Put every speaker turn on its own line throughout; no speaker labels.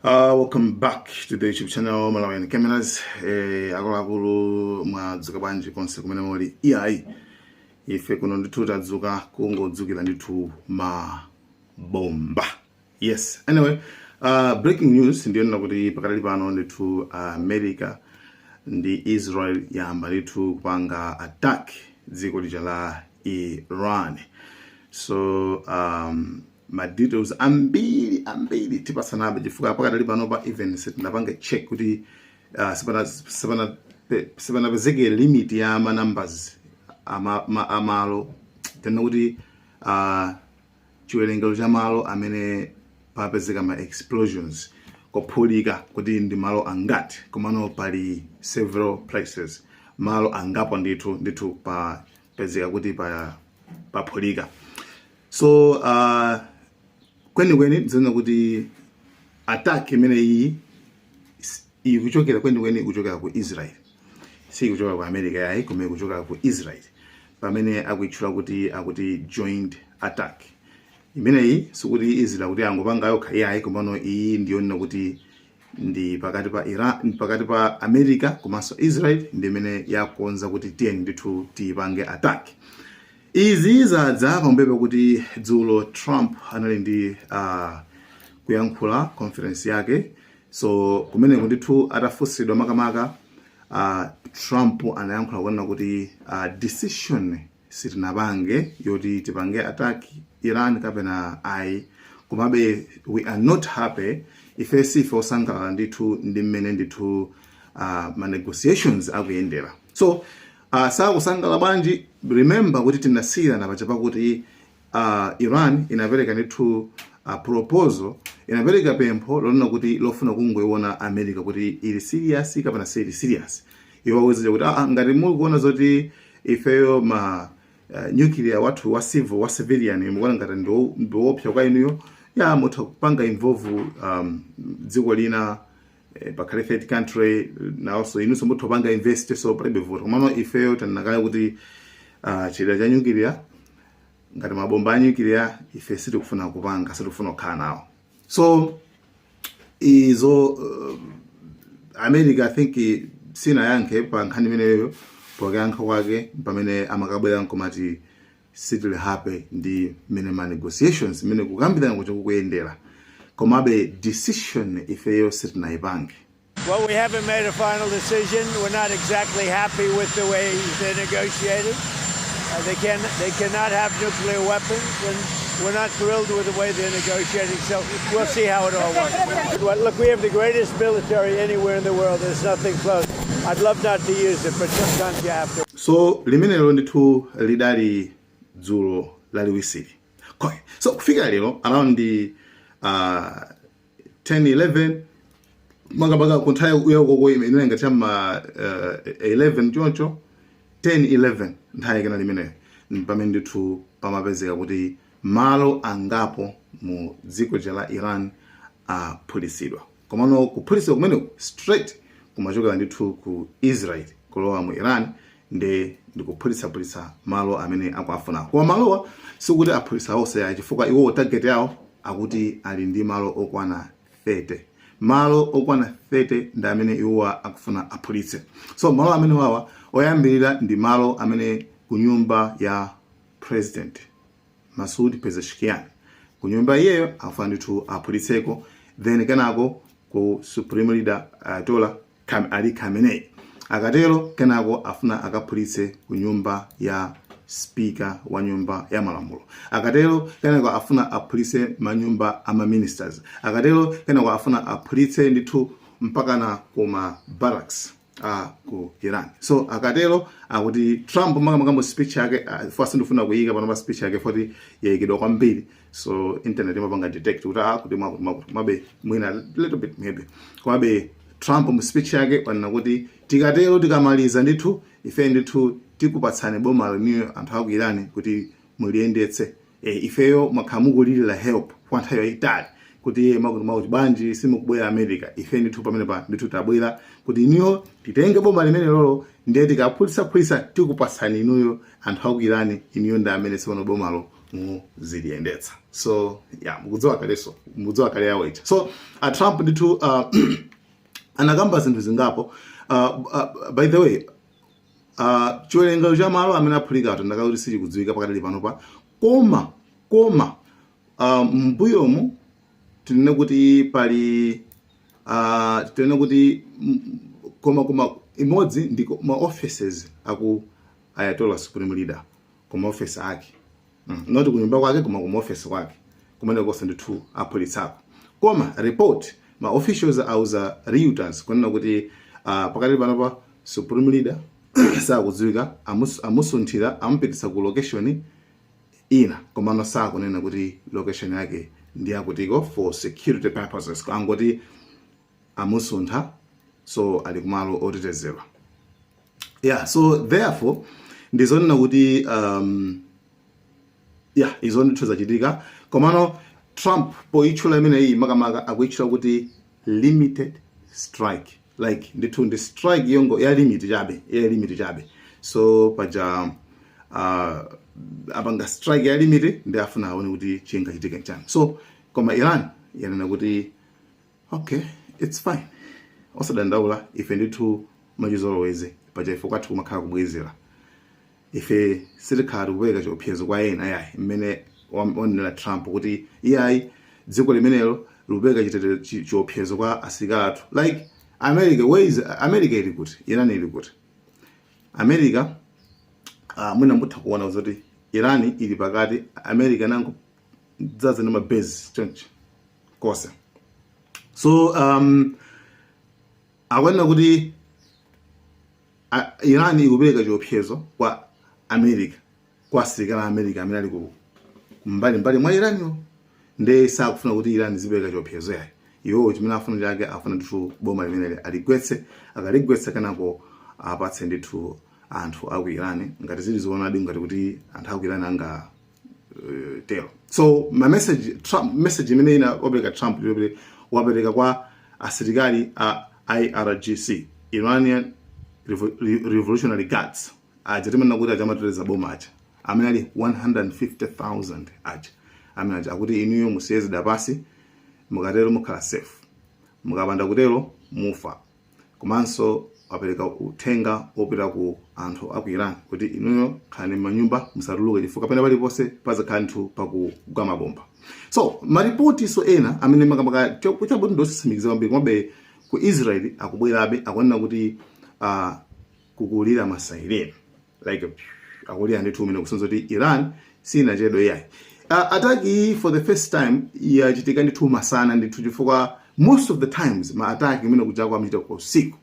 Welcome back to the YouTube channel Malawi Cameras. Akulu mwadzuka bwanji konse kumene muli iyayi ife kuno ndithu tadzuka kungodzukira ndithu mabomba. Yes, anyway, breaking news ndiyo kuti pakali pano ndithu America ndi Israel yamba ndithu kupanga attack dziko lija la Iran. So ma details ambiri tipasanabe chifukwa pakadali pano pa even sitinapanga check kuti sipana pezeke limit ya ma numbers amalo tena kuti chiwerengero cha malo amene papezeka ma explosions kophulika kuti ndi malo angati komano pali several places malo angapo ndithu pa pezeka kuti paphulika. So kweni nzina kuti attack imene iyi ikuchokera kweni ikuchokera ku Israel, si kuchokera ku America yayi kome kuchokera ku Israel pamene akuitchula kuti joint attack. Imene iyi sikuti Israel kuti angopanga yokha yayi komano iyi ndiyo kuti ndi pakati pa Iran, pakati pa America komanso Israel ndi imene yakonza kuti tiyeni ndithu tipange attack. Izi zadza pambuyo kuti dzulo Trump anali ndi kuyankhula conference yake. So kumene ndithu atafunsidwa makamaka Trump anayankhula kunena kuti decision sitinapange yoti tipange attack Iran kapena ayi, komabe we are not happy ife sife osangalala ndithu ndi mmene ndithu ma negotiations akuyendera. So sakusangala bwanji, remember kuti tinasiyana pachapa kuti Iran inapereka ndithu proposal, inapereka pempho lona kuti lofuna kungoiona America kuti ili serious kapena sili serious. Iwo wazija kuti ngati muli kuona zoti ifeyo ma nuclear watu wa civilian mukona ngati ndiopsa kwa inuyo ya mutha kupanga involve dziko lina pakhale third country na also inuso mutha kupanga invest so palibe voto komano ifeyo tanakaya kuti chida cha nuclear ngati mabomba a nuclear ife sitikufuna kupanga, sitikufuna kukhala nawo. So izo America I think sina yankhe pa nkhani imeneyo pokuyankha kwake pamene amakabwera nkomati sitili happy ndi mene ma negotiations mene kukambirana kuti kukuyendera komabe decision ifeyo sitinayipange.
Well, we haven't made a final decision. We're not exactly happy with the way they negotiated. They cannot have nuclear weapons, and we're not thrilled with the way they're negotiating. So we'll see how it all works. Look, we have the greatest military anywhere in the world. There's nothing close. I'd love not to use it, but sometimes you have to.
So limenelo ndithu lidali dzulo laliwisiri. So kufika lero around the 10-11 manga kunthawi uyoko imene ngati chama 11 choncho 10-11 nthawi kana limeneyo pamene ndithu pamapezeka kuti malo angapo mu dziko la Iran aphulisidwa. Komano kuphulisidwa kumeneko straight kumachokera ndithu ku Israel kulowa mu Iran ndikuphulitsa malo amene akuafuna. Kwa malowa sikuti aphulitsa onse ya chifukwa iwo target yawo akuti ali ndi malo okwana 30. Malo okwana 30 ndi amene iwo akufuna aphulitse. So malo amene wawa oyambirira ndi malo amene kunyumba ya President Masoud Pezeshkian. Kunyumba iyeyo afuna ndithu aphulitseko, then kenako ku Supreme Leader Ayatollah Ali Khamenei. Akatero kenako afuna akaphulitse kunyumba ya speaker wa nyumba ya malamulo. Akatero kenako afuna aphulitse manyumba ama ministers. Akatero kenako afuna aphulitse ndithu mpaka na kuma barracks ku Iran. So akatero akuti Trump makambo speech yake first ndifuna kuyika pano pa speech yake foti yayikidwa kwambiri. So internet imapanga detect kuti kuti mabe mwina little bit maybe. Kwabe Trump mu speech yake panena kuti tikatero tikamaliza ndithu ife ndithu tikupatsane boma laniyo anthu aku Iran kuti muliyendetse ifeyo makhamukulira help kwa nthawi yayitali kuti makuti banji simukubwera America ife ndithu pamene pa ndithu tabwera kuti iniyo titenge boma limene lolo ndiye tikaphulitsa tikupatsani inuyo anthu aku Iran iniyo ndi amene siwono bomalo muziliyendetsa. So yeah, mukudziwa kale yawo ichi. So Trump ndithu anakamba zinthu zingapo. By the way, chiwerengero cha malo amene aphulika ato ndakakuti sichikudziwika pakadali panopa, koma mbuyomu tinene kuti pali tinene kuti koma imodzi ndi ma offices aku Ayatollah Supreme Leader, koma office ake not kunyumba kwake koma kuma office kwake kumene konse ndithu aphulitsako. Koma report ma officials auza Reuters kunena kuti pakadali panopa Supreme Leader sakudziwika, amusunthira amupitisa ku location ina, komano sakunena kuti location yake ndi yakutiko for security purposes, angoti amusuntha, so ali kumalo otetezedwa. Yeah, so therefore ndizonena kuti yeah, izo ndithu zachitika. Komano Trump poichula imene iyi makamaka akuichula kuti limited strike, like ndithu ndi strike yongo ya limit chabe. So paja apanga strike ya limit ndi afuna aone kuti chinga chitika chani. So koma Iran yanena kuti okay, it's fine, osadandaula ife ndithu machizoloweze paja ife kwathu kumakhala kubwezera, ife sitikhala kupeka chiopsezo kwa ena ayayi mmene wanena Trump kuti iyayi dziko limenelo lupeka chiopsezo kwa asilikali athu. Like America ili kuti, Iran ili kuti. America mwina mbutha kuona kuti Iran ili pakati, America nango zaze na mabase chonchi kose. So akwanena kuti Iran ikupeka chiopsezo kwa America, kwa asilikali America amene ali ku mbali mwa Iran nde sakufuna kuti Iran zipeka chiopsezo yayi. Iwo chimene afuna chake afuna ndithu boma limeneli aligwetse, akaligwetsa kanako apatse ndithu anthu aku Iran ngati zili zoonadi ngati kuti anthu aku Iran anga tero. So my message imene ina opereka Trump wapereka kwa asilikali a IRGC, Iranian Revolutionary Guards, ajatimana kuti ajamateteza boma aja amene ali 150,000 aja amene aja akuti inuyo musiyezi dapasi mukatero mukhala safe, mukapanda kutero mufa. Komanso apereka uthenga opita ku anthu aku Iran kuti inuyo khalani manyumba musatuluke chifukwa pena paliponse pazakhala anthu pakugwa mabomba. So maripoti so ena amene makamaka chabuti ndosisimikiza kwambiri komabe ku Israel akubwerabe akunena kuti kukulira masaireni, like akulira ndithu umene kusonza kuti Iran sina chedo yayi. Ataki for the first time yachitika ndithu masana ndithu chifukwa most of the times ma attack imene kuja kwa mchita kwa usiku.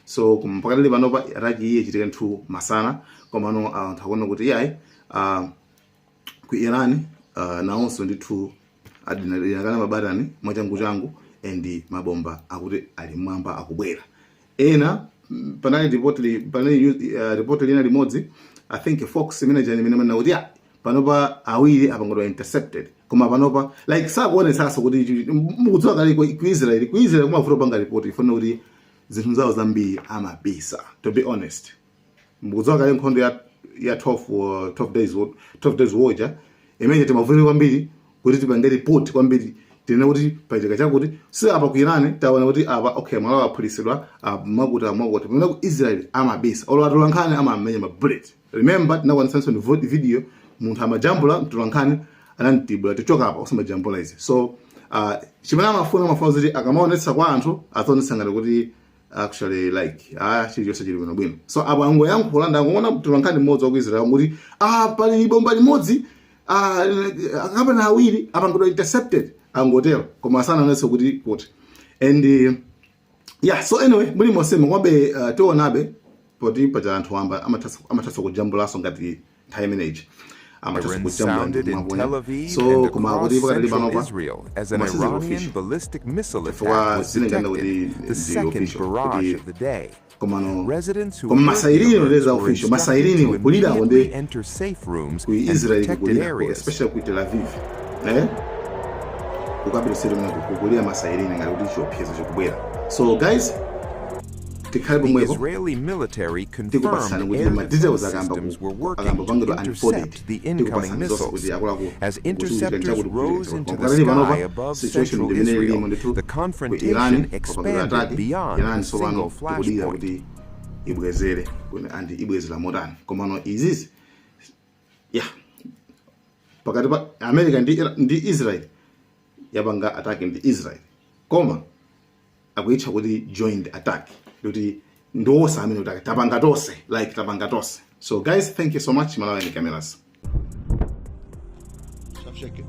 So kumpakali panopa ataki yachitika ndithu masana, komano anthu akuona kuti yayi ku Iran naonso ndithu adinaliyangana mabatani mwachangu and mabomba akuti ali mwamba akubwera. Ena panali report lina limodzi, I think Fox manager imene manena kuti panopa awiri apangodwa intercepted, koma panopa like sakuone sasa kuti mukudziwa kale ku Israel kumafuna panga report ifuna kuti zinthu zawo zambiri amabisa. To be honest, mukudziwa kale nkhondo ya 12 days warja imene timavuna kwambiri kuti tipange report kwambiri tinena kuti pachika chakuti si apa ku Iran taona kuti apa okay malo aphulitsidwa makuta pamene ku Israel amabisa olwatolankhani amamenya ma bullet. Remember tinakwanitsanso ndi video munthu amajambula mtulankhani anantibula tichoka apa usamajambula izi. So chimene amafuna kuti akamaonetsa kwa anthu azaonetsa ngati kuti actually like chili chonse chili bwino. So apa angoyankhula ndangoona mtulankhani mmodzi wa ku Israel kuti pali bomba limodzi akapana awiri apangodwa intercepted angotero, koma asanaonetse kuti and yeah. So anyway muli mosema kwabe tionabe poti paja anthu amba amathatsa kujambulaso ngati time age.
Sounded in Tel Aviv and across central Israel as an Iranian ballistic missile attack was detected, the second barrage of the day. Residents who heard the alerts were instructed to immediately enter safe rooms and protected areas.
Especially ku Tel Aviv. So guys,
The Israeli military confirmed air defense systems were working to intercept the incoming missiles. As interceptors rose into the sky above central Israel, the confrontation expanded beyond a single flashpoint.
Pakati pa America ndi Israel yabanga attack ndi Israel koma akuitcha kuti joint attack kuti ndosa amene utaka tabanga tose. So guys, thank you so much. Malawi Cameras.
Stop shaking.